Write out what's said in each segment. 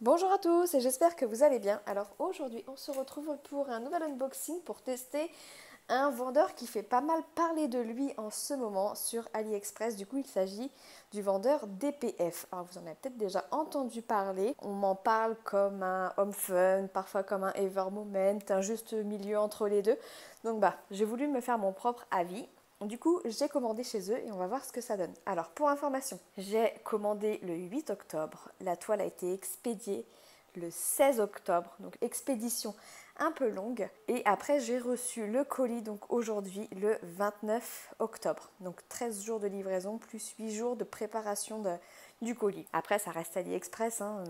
Bonjour à tous et j'espère que vous allez bien. Alors aujourd'hui on se retrouve pour un nouvel unboxing pour tester un vendeur qui fait pas mal parler de lui en ce moment sur AliExpress. Du coup il s'agit du vendeur DPF. Alors vous en avez peut-être déjà entendu parler. On m'en parle comme un Home Fun, parfois comme un Evermoment, un juste milieu entre les deux. Donc j'ai voulu me faire mon propre avis. Du coup, j'ai commandé chez eux et on va voir ce que ça donne. Alors, pour information, j'ai commandé le 8 octobre. La toile a été expédiée le 16 octobre, donc expédition un peu longue. Et après, j'ai reçu le colis donc aujourd'hui, le 29 octobre. Donc 13 jours de livraison plus 8 jours de préparation du colis. Après, ça reste AliExpress, hein.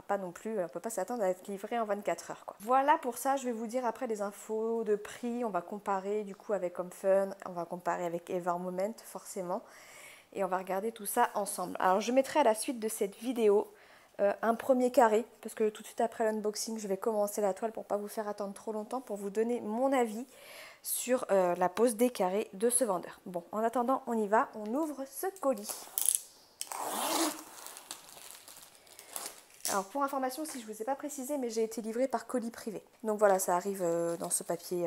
Pas non plus, on ne peut pas s'attendre à être livré en 24 heures. Quoi. Voilà pour ça, je vais vous dire après les infos de prix. On va comparer du coup avec HomeFun, on va comparer avec Evermoment forcément. Et on va regarder tout ça ensemble. Alors je mettrai à la suite de cette vidéo un premier carré, parce que tout de suite après l'unboxing, je vais commencer la toile pour ne pas vous faire attendre trop longtemps, pour vous donner mon avis sur la pose des carrés de ce vendeur. Bon, en attendant, on y va, on ouvre ce colis. Alors pour information, si je ne vous ai pas précisé, mais j'ai été livrée par colis privé. Donc voilà, ça arrive dans ce papier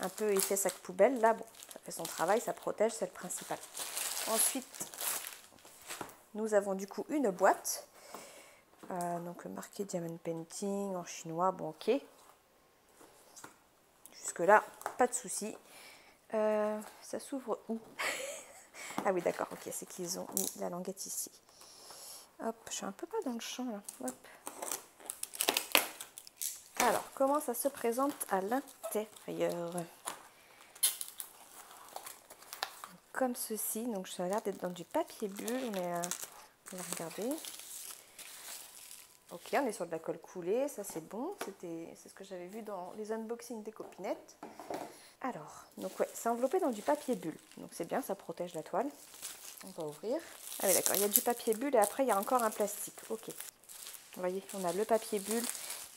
un peu effet sac poubelle. Là, bon, ça fait son travail, ça protège, c'est le principal. Ensuite, nous avons du coup une boîte. Donc marqué Diamond Painting en chinois, bon ok. Jusque là, pas de souci. Ça s'ouvre où? Ah oui d'accord, ok, c'est qu'ils ont mis la languette ici. Hop, je suis un peu pas dans le champ là. Hop. Alors, comment ça se présente à l'intérieur? Comme ceci, donc ça a l'air d'être dans du papier bulle, mais on va regarder. Ok, on est sur de la colle coulée, ça c'est bon, c'est ce que j'avais vu dans les unboxings des copinettes. Alors, donc ouais, c'est enveloppé dans du papier bulle, donc c'est bien, ça protège la toile. On va ouvrir. Ah oui d'accord, il y a du papier bulle et après il y a encore un plastique, ok. Vous voyez, on a le papier bulle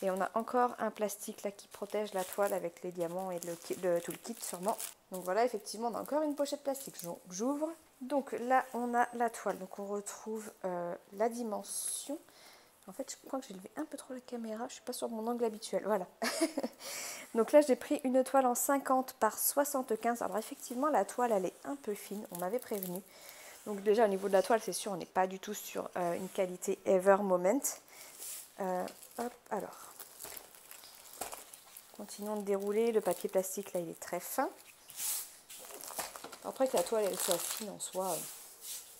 et on a encore un plastique là qui protège la toile avec les diamants et tout le kit sûrement. Donc voilà, effectivement, on a encore une pochette plastique. J'ouvre. Donc là, on a la toile. Donc on retrouve la dimension. En fait, je crois que j'ai levé un peu trop la caméra. Je ne suis pas sur mon angle habituel. Voilà. Donc là, j'ai pris une toile en 50 par 75. Alors effectivement, la toile, elle est un peu fine. On m'avait prévenu. Donc déjà, au niveau de la toile, c'est sûr, on n'est pas du tout sur une qualité Evermoment. Hop, alors. Continuons de dérouler. Le papier plastique, là, il est très fin. Après que la toile, elle soit fine en soi,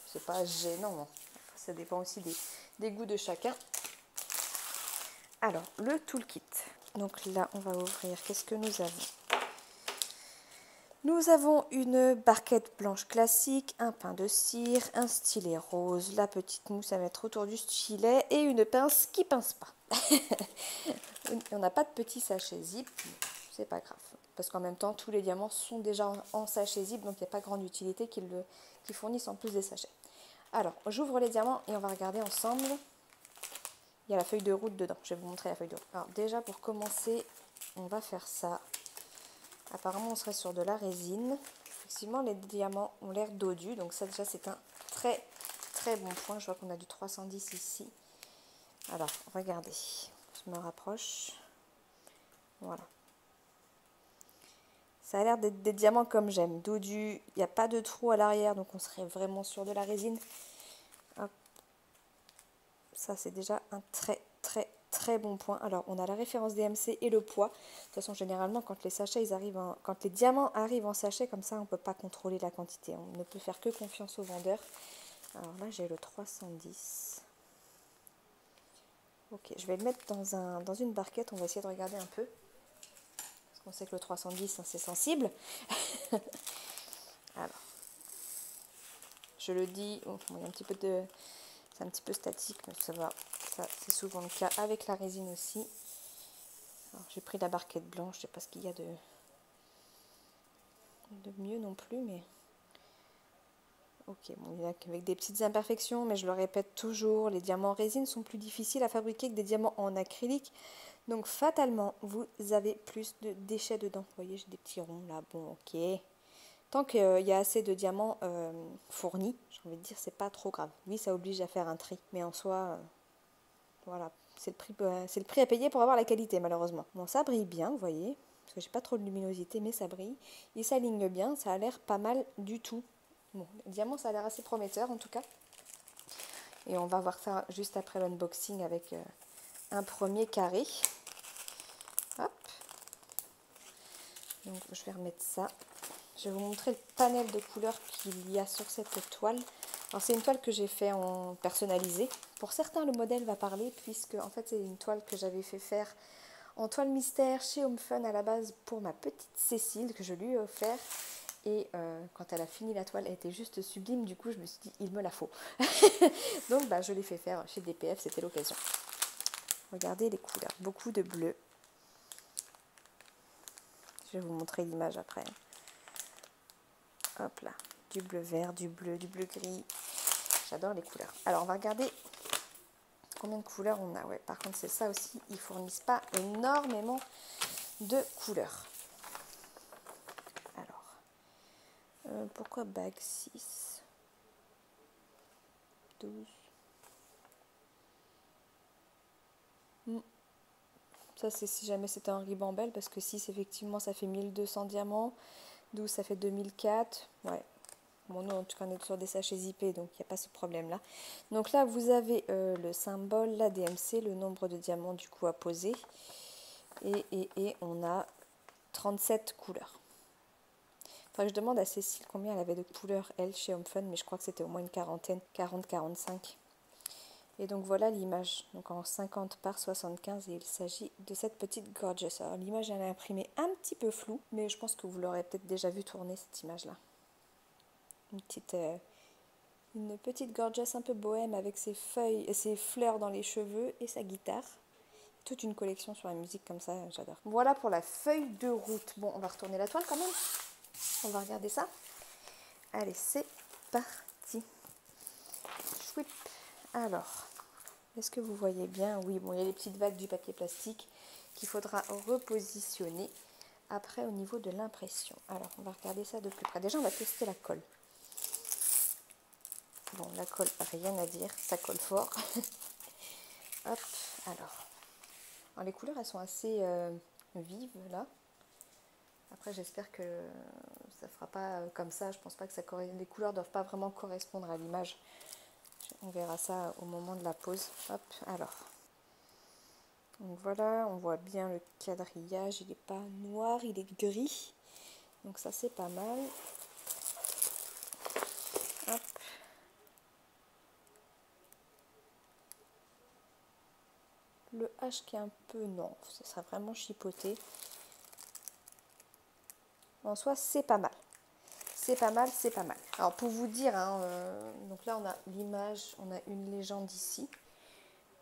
c'est pas gênant. Hein. Ça dépend aussi des goûts de chacun. Alors, le toolkit. Donc là, on va ouvrir. Qu'est-ce que nous avons? Nous avons une barquette blanche classique, un pain de cire, un stylet rose, la petite mousse à mettre autour du stylet et une pince qui pince pas. On n'a pas de petit sachet zip, c'est pas grave. Parce qu'en même temps, tous les diamants sont déjà en sachet zip, donc il n'y a pas grande utilité qu'ils fournissent en plus des sachets. Alors, j'ouvre les diamants et on va regarder ensemble. Il y a la feuille de route dedans. Je vais vous montrer la feuille de route. Alors déjà, pour commencer, on va faire ça. Apparemment, on serait sur de la résine. Effectivement, les diamants ont l'air dodus. Donc ça, déjà, c'est un très, très bon point. Je vois qu'on a du 310 ici. Alors, regardez. Je me rapproche. Voilà. Ça a l'air d'être des diamants comme j'aime. Dodus. Il n'y a pas de trou à l'arrière. Donc, on serait vraiment sur de la résine. Hop. Ça, c'est déjà un très, très, très bon point. Alors, on a la référence DMC et le poids. De toute façon, généralement, quand les sachets, quand les diamants arrivent en sachet, comme ça, on ne peut pas contrôler la quantité. On ne peut faire que confiance au vendeur. Alors là, j'ai le 310. Ok, je vais le mettre dans une barquette. On va essayer de regarder un peu. Parce qu'on sait que le 310, hein, c'est sensible. Alors, je le dis, oh, il y a un petit peu de... C'est un petit peu statique, mais ça va. Ça, c'est souvent le cas avec la résine aussi. J'ai pris la barquette blanche, je ne sais pas ce qu'il y a de mieux non plus, mais ok, bon, il y a avec des petites imperfections, mais je le répète toujours, les diamants en résine sont plus difficiles à fabriquer que des diamants en acrylique, donc fatalement, vous avez plus de déchets dedans. Vous voyez, j'ai des petits ronds là, bon, ok. Tant qu'il y a assez de diamants fournis, j'ai envie de dire, c'est pas trop grave. Oui, ça oblige à faire un tri, mais en soi, voilà. c'est le prix à payer pour avoir la qualité malheureusement. Bon, ça brille bien, vous voyez, parce que j'ai pas trop de luminosité, mais ça brille. Il s'aligne bien, ça a l'air pas mal du tout. Bon, le diamant, ça a l'air assez prometteur en tout cas. Et on va voir ça juste après l'unboxing avec un premier carré. Hop. Donc je vais remettre ça. Je vais vous montrer le panel de couleurs qu'il y a sur cette toile. Alors c'est une toile que j'ai fait en personnalisé. Pour certains le modèle va parler puisque en fait c'est une toile que j'avais fait faire en toile mystère chez Home Fun à la base pour ma petite Cécile que je lui ai offert. Et quand elle a fini la toile, elle était juste sublime. Du coup je me suis dit il me la faut. Donc bah, je l'ai fait faire chez DPF, c'était l'occasion. Regardez les couleurs, beaucoup de bleu. Je vais vous montrer l'image après. Hop là, du bleu vert, du bleu gris. J'adore les couleurs. Alors, on va regarder combien de couleurs on a. Ouais, par contre, c'est ça aussi. Ils ne fournissent pas énormément de couleurs. Alors, pourquoi bag 6 12 Ça, c'est si jamais c'était un ribambelle, parce que 6, effectivement, ça fait 1200 diamants. 12, ça fait 2004. Ouais. Bon, nous, en tout cas, on est sur des sachets zippés, donc il n'y a pas ce problème-là. Donc là, vous avez le symbole, la DMC, le nombre de diamants, du coup, à poser. Et on a 37 couleurs. Enfin, je demande à Cécile combien elle avait de couleurs, elle, chez Home Fun, mais je crois que c'était au moins une quarantaine, 40-45. Et donc voilà l'image, donc en 50 par 75, et il s'agit de cette petite Gorgeous. Alors l'image, elle est imprimée un petit peu floue, mais je pense que vous l'aurez peut-être déjà vu tourner, cette image-là. Une petite Gorgeous un peu bohème avec ses feuilles, ses fleurs dans les cheveux et sa guitare. Toute une collection sur la musique comme ça, j'adore. Voilà pour la feuille de route. Bon, on va retourner la toile quand même. On va regarder ça. Allez, c'est parti. Chouip. Alors, est-ce que vous voyez bien? Oui, bon, il y a les petites vagues du papier plastique qu'il faudra repositionner après au niveau de l'impression. Alors, on va regarder ça de plus près. Déjà, on va tester la colle. Bon, la colle, rien à dire, ça colle fort. Hop, alors, les couleurs, elles sont assez vives, là. Après, j'espère que ça ne fera pas comme ça. Je pense pas que ça les couleurs ne doivent pas vraiment correspondre à l'image. On verra ça au moment de la pose. Hop, alors. Donc voilà, on voit bien le quadrillage. Il n'est pas noir, il est gris. Donc ça, c'est pas mal. Hop. Le H qui est un peu... Non, ça sera vraiment chipoté. En soi, c'est pas mal. C'est pas mal, c'est pas mal. Alors, pour vous dire, hein, donc là, on a l'image, on a une légende ici.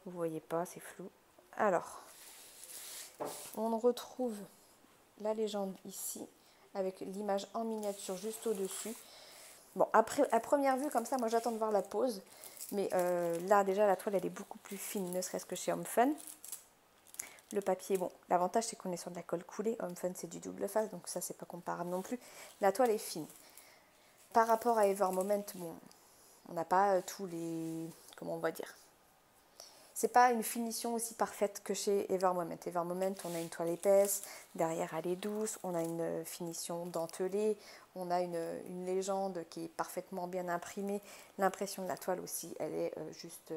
Vous voyez pas, c'est flou. Alors, on retrouve la légende ici, avec l'image en miniature juste au-dessus. Bon, après, à première vue, comme ça, moi, j'attends de voir la pose. Mais là, déjà, la toile, elle est beaucoup plus fine, ne serait-ce que chez Home Fun. Le papier, bon, l'avantage, c'est qu'on est sur de la colle coulée. Home Fun, c'est du double face, donc ça, c'est pas comparable non plus. La toile est fine. Par rapport à Evermoment, bon, on n'a pas tous les... Comment on va dire? C'est pas une finition aussi parfaite que chez Evermoment. Evermoment, on a une toile épaisse, derrière elle est douce, on a une finition dentelée, on a une légende qui est parfaitement bien imprimée. L'impression de la toile aussi, elle est juste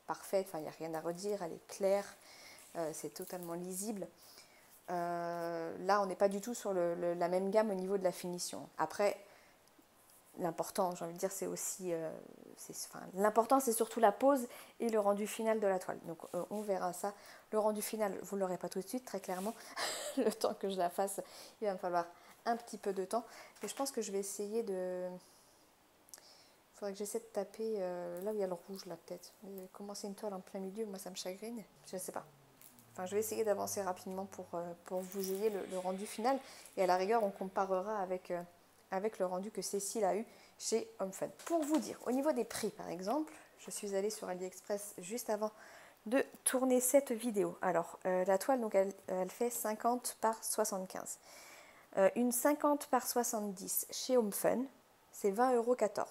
parfaite, enfin il n'y a rien à redire, elle est claire, c'est totalement lisible. Là, on n'est pas du tout sur la même gamme au niveau de la finition. Après, l'important, j'ai envie de dire, c'est aussi... l'important, c'est surtout la pose et le rendu final de la toile. Donc, on verra ça. Le rendu final, vous ne l'aurez pas tout de suite, très clairement. Le temps que je la fasse, il va me falloir un petit peu de temps. Mais je pense que je vais essayer de... Il faudrait que j'essaie de taper là où il y a le rouge, là, peut-être. Commencer une toile en plein milieu, moi, ça me chagrine. Je ne sais pas. Enfin, je vais essayer d'avancer rapidement pour que vous ayez le rendu final. Et à la rigueur, on comparera avec le rendu que Cécile a eu chez Home Fun. Pour vous dire, au niveau des prix, par exemple, je suis allée sur AliExpress juste avant de tourner cette vidéo. Alors, la toile, donc, elle fait 50 par 75. Une 50 par 70 chez Home Fun, c'est 20,14 €.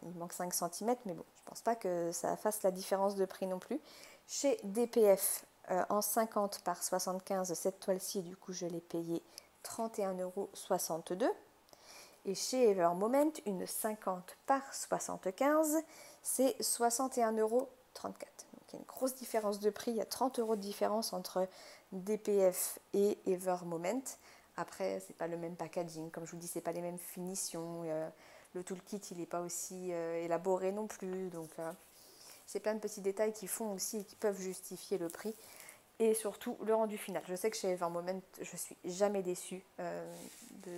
Il manque 5 cm, mais bon, je ne pense pas que ça fasse la différence de prix non plus. Chez DPF en 50 par 75, cette toile-ci, du coup, je l'ai payée 31,62 €. Et chez Evermoment, une 50 par 75, c'est 61,34 €. Donc il y a une grosse différence de prix, il y a 30 € de différence entre DPF et Evermoment. Après, c'est pas le même packaging, comme je vous dis, c'est pas les mêmes finitions. Le toolkit, il n'est pas aussi élaboré non plus. Donc c'est plein de petits détails qui font aussi et qui peuvent justifier le prix. Et surtout le rendu final. Je sais que chez Evermoment, je suis jamais déçue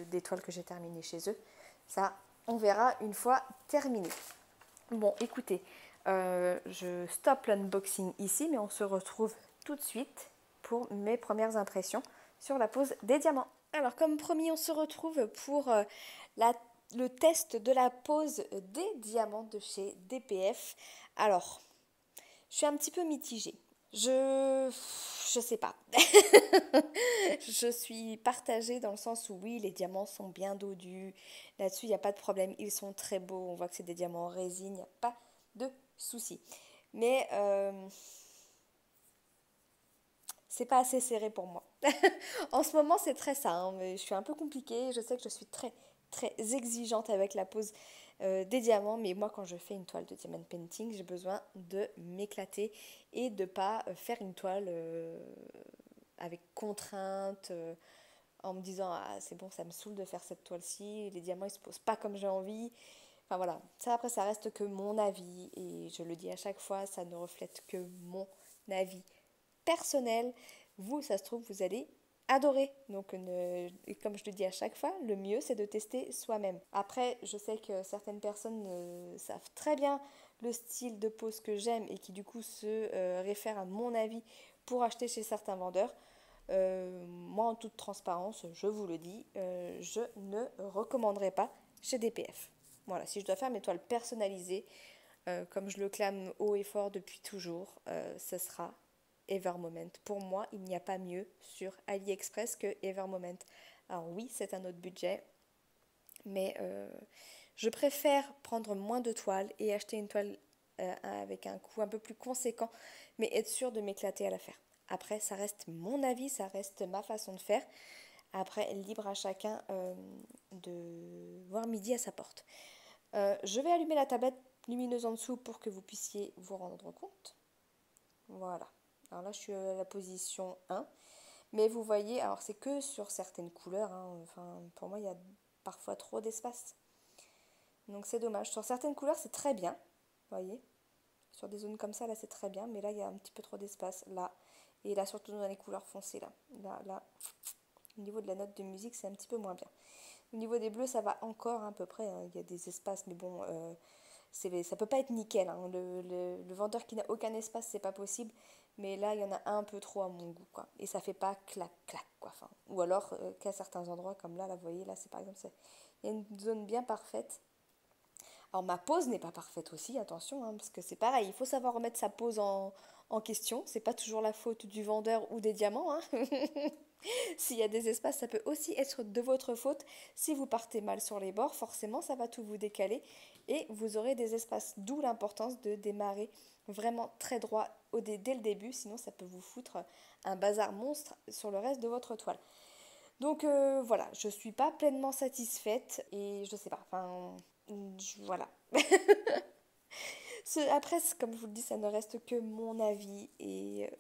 des toiles que j'ai terminées chez eux. Ça, on verra une fois terminé. Bon, écoutez, je stoppe l'unboxing ici, mais on se retrouve tout de suite pour mes premières impressions sur la pose des diamants. Alors, comme promis, on se retrouve pour le test de la pose des diamants de chez DPF. Alors, je suis un petit peu mitigée. Je sais pas. Je suis partagée dans le sens où oui, les diamants sont bien dodus. Là-dessus, il n'y a pas de problème. Ils sont très beaux. On voit que c'est des diamants en résine. Il n'y a pas de souci. Mais c'est pas assez serré pour moi. En ce moment, c'est très ça. Hein, mais je suis un peu compliquée. Je sais que je suis très, très exigeante avec la pose des diamants. Mais moi, quand je fais une toile de diamond painting, j'ai besoin de m'éclater et de pas faire une toile avec contrainte, en me disant ah c'est bon, ça me saoule de faire cette toile-ci, les diamants ils se posent pas comme j'ai envie. Enfin voilà, ça après ça reste que mon avis et je le dis à chaque fois, ça ne reflète que mon avis personnel. Vous, ça se trouve, vous allez adorer. Donc, et comme je le dis à chaque fois, le mieux c'est de tester soi-même. Après, je sais que certaines personnes savent très bien le style de pose que j'aime et qui du coup se réfèrent à mon avis pour acheter chez certains vendeurs. Moi, en toute transparence, je vous le dis, je ne recommanderais pas chez DPF. Voilà, si je dois faire mes toiles personnalisées, comme je le clame haut et fort depuis toujours, ce sera Evermoment. Pour moi, il n'y a pas mieux sur AliExpress que Evermoment. Alors oui, c'est un autre budget, mais je préfère prendre moins de toiles et acheter une toile avec un coût un peu plus conséquent, mais être sûr de m'éclater à la faire. Après, ça reste mon avis, ça reste ma façon de faire. Après, libre à chacun de voir midi à sa porte. Je vais allumer la tablette lumineuse en dessous pour que vous puissiez vous rendre compte. Voilà. Alors là, je suis à la position 1. Mais vous voyez, alors c'est que sur certaines couleurs. Hein, enfin, pour moi, il y a parfois trop d'espace. Donc c'est dommage. Sur certaines couleurs, c'est très bien. Vous voyez. Sur des zones comme ça, là, c'est très bien. Mais là, il y a un petit peu trop d'espace. Là. Et là, surtout dans les couleurs foncées. Là. Au niveau de la note de musique, c'est un petit peu moins bien. Au niveau des bleus, ça va encore à peu près. Hein. Il y a des espaces, mais bon, ça peut pas être nickel. Hein. Le vendeur qui n'a aucun espace, c'est pas possible. Mais là, il y en a un peu trop à mon goût, quoi. Et ça fait pas clac, clac, quoi. Enfin, ou alors qu'à certains endroits, comme là, vous voyez, là, c'est par exemple, il y a une zone bien parfaite. Alors, ma pose n'est pas parfaite aussi, attention, hein, parce que c'est pareil, il faut savoir remettre sa pose en question. C'est pas toujours la faute du vendeur ou des diamants, hein. S'il y a des espaces, ça peut aussi être de votre faute. Si vous partez mal sur les bords, forcément, ça va tout vous décaler et vous aurez des espaces. D'où l'importance de démarrer vraiment très droit dès le début, sinon ça peut vous foutre un bazar monstre sur le reste de votre toile. Donc voilà, je suis pas pleinement satisfaite et je sais pas, enfin voilà. Après, comme je vous le dis, ça ne reste que mon avis et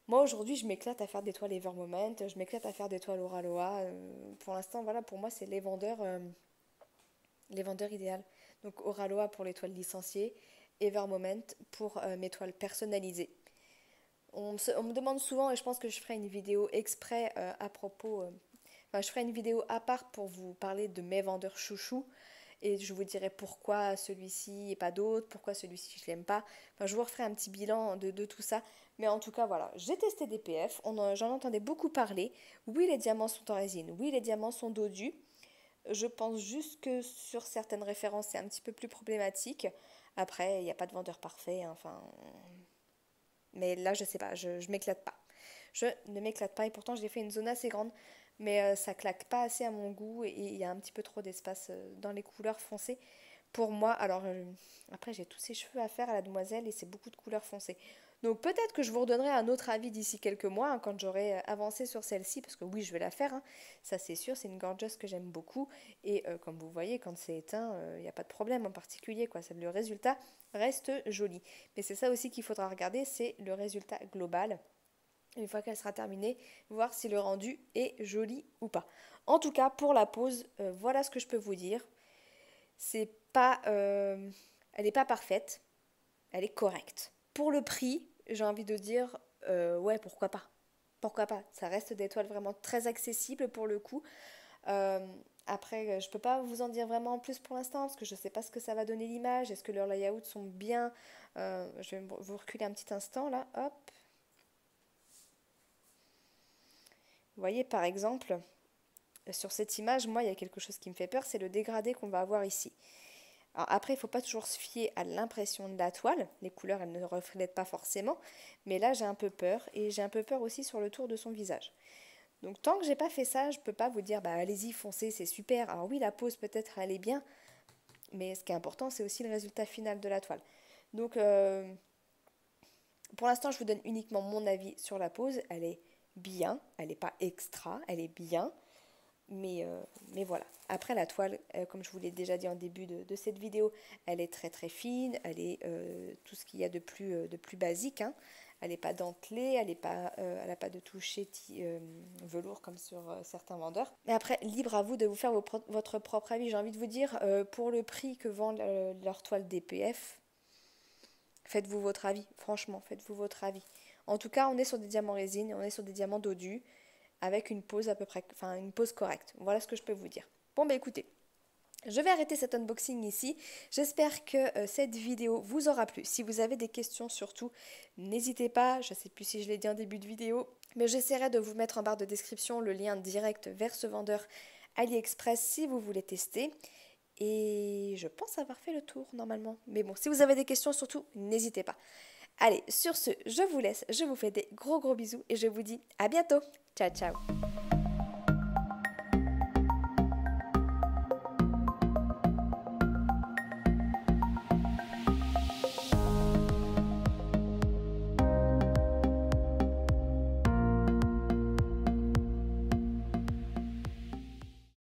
moi aujourd'hui je m'éclate à faire des toiles Evermoment, je m'éclate à faire des toiles Oraloa. Pour l'instant, voilà, pour moi c'est les vendeurs idéaux. Donc Oraloa pour les toiles licenciées, Evermoment pour mes toiles personnalisées. On me demande souvent et je pense que je ferai une vidéo exprès à propos. Enfin, je ferai une vidéo à part pour vous parler de mes vendeurs chouchous et je vous dirai pourquoi celui-ci et pas d'autres, pourquoi celui-ci je l'aime pas. Enfin, je vous referai un petit bilan de tout ça. Mais en tout cas, voilà, j'ai testé des PF, j'en entendais beaucoup parler. Oui, les diamants sont en résine, oui, les diamants sont dodus. Je pense juste que sur certaines références, c'est un petit peu plus problématique. Après, il n'y a pas de vendeur parfait, hein, enfin... Mais là, je sais pas, je m'éclate pas. Je ne m'éclate pas et pourtant j'ai fait une zone assez grande, mais ça claque pas assez à mon goût et il y a un petit peu trop d'espace dans les couleurs foncées pour moi. Alors, après, j'ai tous ces cheveux à faire à la demoiselle et c'est beaucoup de couleurs foncées. Donc peut-être que je vous redonnerai un autre avis d'ici quelques mois, hein, quand j'aurai avancé sur celle-ci, parce que oui, je vais la faire, hein, ça c'est sûr, c'est une gorgeous que j'aime beaucoup, et comme vous voyez, quand c'est éteint, il n'y a pas de problème en particulier, quoi. Le résultat reste joli. Mais c'est ça aussi qu'il faudra regarder, c'est le résultat global, une fois qu'elle sera terminée, voir si le rendu est joli ou pas. En tout cas, pour la pose, voilà ce que je peux vous dire. C'est pas, elle n'est pas parfaite, elle est correcte. Pour le prix, j'ai envie de dire, ouais, pourquoi pas. Pourquoi pas. Ça reste des toiles vraiment très accessibles pour le coup. Après, je peux pas vous en dire vraiment plus pour l'instant parce que je sais pas ce que ça va donner l'image. Est-ce que leurs layouts sont bien. Je vais vous reculer un petit instant là. Hop. Vous voyez par exemple, sur cette image, moi il y a quelque chose qui me fait peur, c'est le dégradé qu'on va avoir ici. Alors après, il ne faut pas toujours se fier à l'impression de la toile. Les couleurs, elles ne reflètent pas forcément. Mais là, j'ai un peu peur. Et j'ai un peu peur aussi sur le tour de son visage. Donc tant que j'ai pas fait ça, je peux pas vous dire, bah allez-y, foncez, c'est super. Alors oui, la pose peut-être, elle est bien. Mais ce qui est important, c'est aussi le résultat final de la toile. Donc pour l'instant, je vous donne uniquement mon avis sur la pose. Elle est bien. Elle n'est pas extra. Elle est bien. Mais voilà. Après la toile, comme je vous l'ai déjà dit en début de cette vidéo, elle est très très fine, elle est tout ce qu'il y a de plus basique, hein. Elle n'est pas dentelée, elle n'a pas de toucher velours comme sur certains vendeurs. Mais après, libre à vous de vous faire votre propre avis. J'ai envie de vous dire, pour le prix que vendent leurs toiles DPF, faites-vous votre avis. Franchement, faites-vous votre avis. En tout cas, on est sur des diamants résine, on est sur des diamants dodus, avec une pose à peu près, enfin une pose correcte. Voilà ce que je peux vous dire. Bon bah écoutez, je vais arrêter cet unboxing ici. J'espère que cette vidéo vous aura plu. Si vous avez des questions surtout, n'hésitez pas. Je ne sais plus si je l'ai dit en début de vidéo, mais j'essaierai de vous mettre en barre de description le lien direct vers ce vendeur AliExpress si vous voulez tester. Et je pense avoir fait le tour normalement. Mais bon, si vous avez des questions surtout, n'hésitez pas. Allez, sur ce, je vous laisse, je vous fais des gros bisous et je vous dis à bientôt. Ciao, ciao.